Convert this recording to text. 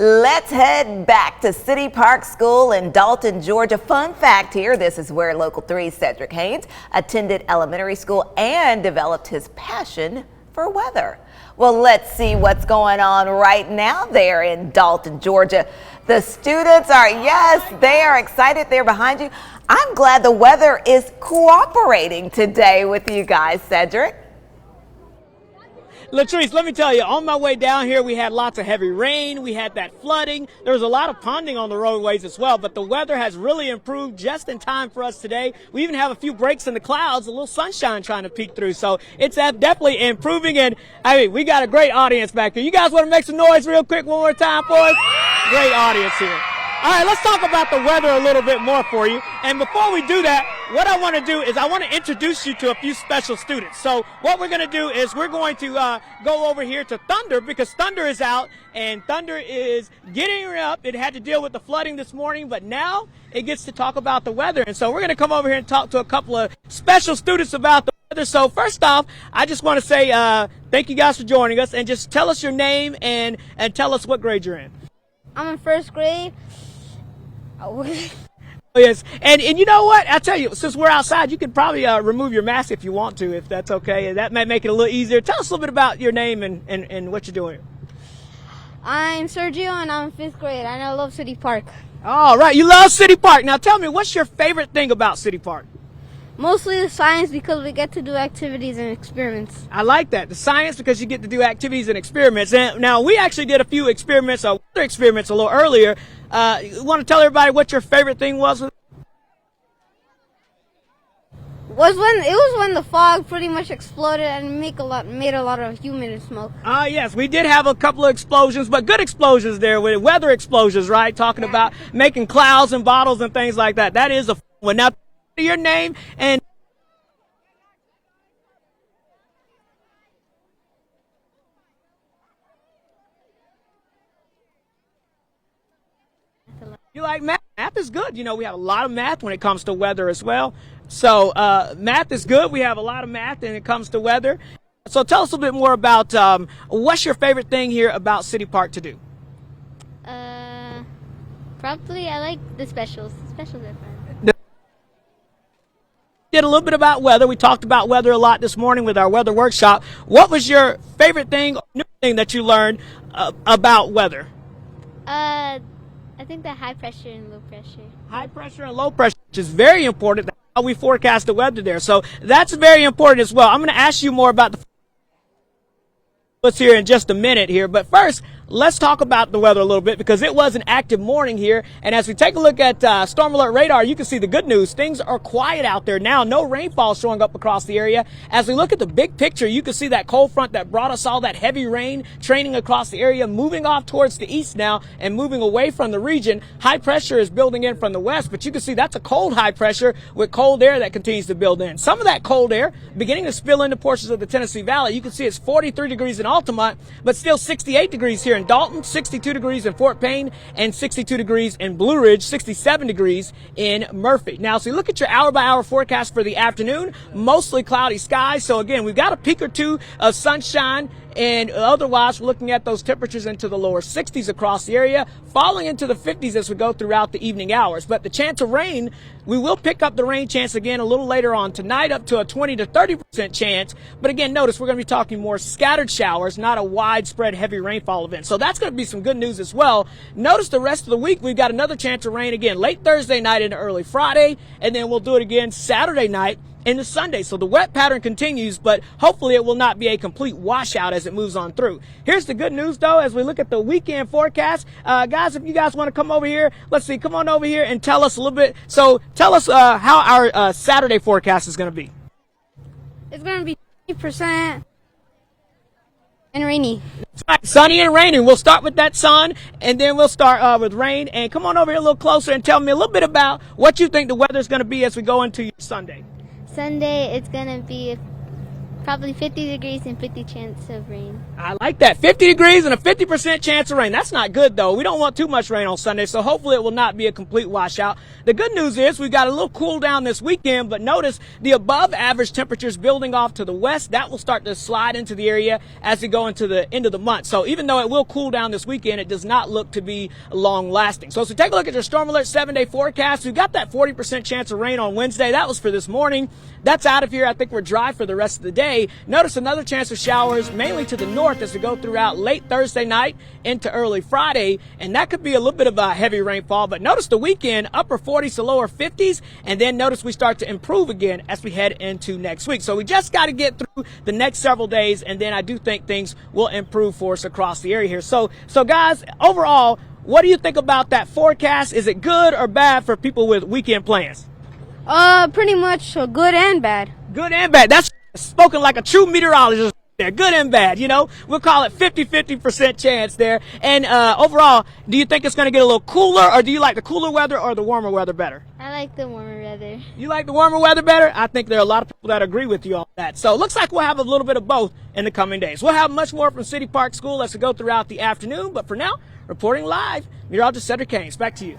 Let's head back to City Park School in Dalton, Georgia. Fun fact here, this is where Local 3's Cedric Haynes attended elementary school and developed his passion for weather. Well, let's see what's going on right now there in Dalton, Georgia. The students are, yes, they are excited. They're behind you. I'm glad the weather is cooperating today with you guys, Cedric. Latrice, let me tell you, on my way down here, we had lots of heavy rain. We had that flooding. There was a lot of ponding on the roadways as well, but the weather has really improved just in time for us today. We even have a few breaks in the clouds, a little sunshine trying to peek through. So it's definitely improving, and I mean, we got a great audience back here. You guys want to make some noise real quick one more time for us? Great audience here. All right, let's talk about the weather a little bit more for you. And before we do that, what I want to do is I want to introduce you to a few special students. So what we're going to do is we're going to go over here to Thunder, because Thunder is out and Thunder is getting up. It had to deal with the flooding this morning, but now it gets to talk about the weather. And so we're going to come over here and talk to a couple of special students about the weather. So first off, I just want to say thank you guys for joining us, and just tell us your name and tell us what grade you're in. I'm in first grade. Oh, yes, and you know what? I tell you, since we're outside, you could probably remove your mask if you want to, if that's okay. That might make it a little easier. Tell us a little bit about your name and what you're doing. I'm Sergio, and I'm in fifth grade, and I love City Park. All right, you love City Park. Now tell me, what's your favorite thing about City Park? Mostly the science, because we get to do activities and experiments. I like that. The science, because you get to do activities and experiments. And now we actually did a few experiments, weather experiments a little earlier. You want to tell everybody what your favorite thing was? It was when the fog pretty much exploded and made a lot of human smoke. Yes, we did have a couple of explosions, but good explosions there, with weather explosions, right? Talking about making clouds and bottles and things like that. That is a fun one. Now, your name and you like math? Math is good. You know, we have a lot of math when it comes to weather as well. So math is good. We have a lot of math when it comes to weather. So tell us a little bit more about what's your favorite thing here about City Park to do? Probably I like the specials. Specials are fun. Did a little bit about weather. We talked about weather a lot this morning with our weather workshop. What was your favorite thing, or new thing that you learned about weather? I think the high pressure and low pressure. High pressure and low pressure, which is very important. That's how we forecast the weather there. So that's very important as well. I'm going to ask you more about the what's here in just a minute here, but first let's talk about the weather a little bit, because it was an active morning here. And as we take a look at storm alert radar, you can see the good news. Things are quiet out there now. No rainfall showing up across the area. As we look at the big picture, you can see that cold front that brought us all that heavy rain training across the area, moving off towards the east now and moving away from the region. High pressure is building in from the west, but you can see that's a cold high pressure with cold air that continues to build in. Some of that cold air beginning to spill into portions of the Tennessee Valley. You can see it's 43 degrees in Altamont, but still 68 degrees here in Dalton, 62 degrees in Fort Payne, and 62 degrees in Blue Ridge, 67 degrees in Murphy. Now, so you look at your hour-by-hour forecast for the afternoon, mostly cloudy skies. So again, we've got a peak or two of sunshine, and otherwise we're looking at those temperatures into the lower 60s across the area, falling into the 50s as we go throughout the evening hours. But the chance of rain, we will pick up the rain chance again a little later on tonight, up to a 20 to 30% chance. But again, notice we're going to be talking more scattered showers, not a widespread heavy rainfall event. So that's going to be some good news as well. Notice the rest of the week, we've got another chance of rain again late Thursday night into early Friday, and then we'll do it again Saturday night into Sunday. So the wet pattern continues, but hopefully it will not be a complete washout as it moves on through. Here's the good news, though, as we look at the weekend forecast. Guys, if you guys want to come over here, let's see, come on over here and tell us a little bit. So tell us how our Saturday forecast is going to be. It's going to be 50% and rainy. Right, sunny and rainy. We'll start with that sun, and then we'll start with rain. And come on over here a little closer and tell me a little bit about what you think the weather is going to be as we go into your Sunday. Sunday, it's going to be Probably 50 degrees and 50 chance of rain. I like that. 50 degrees and a 50% chance of rain. That's not good, though. We don't want too much rain on Sunday, so hopefully it will not be a complete washout. The good news is we've got a little cool down this weekend, but notice the above average temperatures building off to the west. That will start to slide into the area as we go into the end of the month. So even though it will cool down this weekend, it does not look to be long lasting. So as we take a look at your Storm Alert 7-day forecast, we've got that 40% chance of rain on Wednesday. That was for this morning. That's out of here. I think we're dry for the rest of the day. Notice another chance of showers, mainly to the north as we go throughout late Thursday night into early Friday, and that could be a little bit of a heavy rainfall. But notice the weekend, upper 40s to lower 50s, and then notice we start to improve again as we head into next week. So we just got to get through the next several days, and then I do think things will improve for us across the area here. So guys, overall, what do you think about that forecast? Is it good or bad for people with weekend plans? Pretty much good and bad. Good and bad. That's spoken like a true meteorologist there. Good and bad, you know. We'll call it 50% chance there. And overall, do you think it's going to get a little cooler, or do you like the cooler weather or the warmer weather better? I like the warmer weather. You like the warmer weather better? I think there are a lot of people that agree with you on that. So it looks like we'll have a little bit of both in the coming days. We'll have much more from City Park School as we go throughout the afternoon. But for now, reporting live, meteorologist Cedric Haynes. Back to you.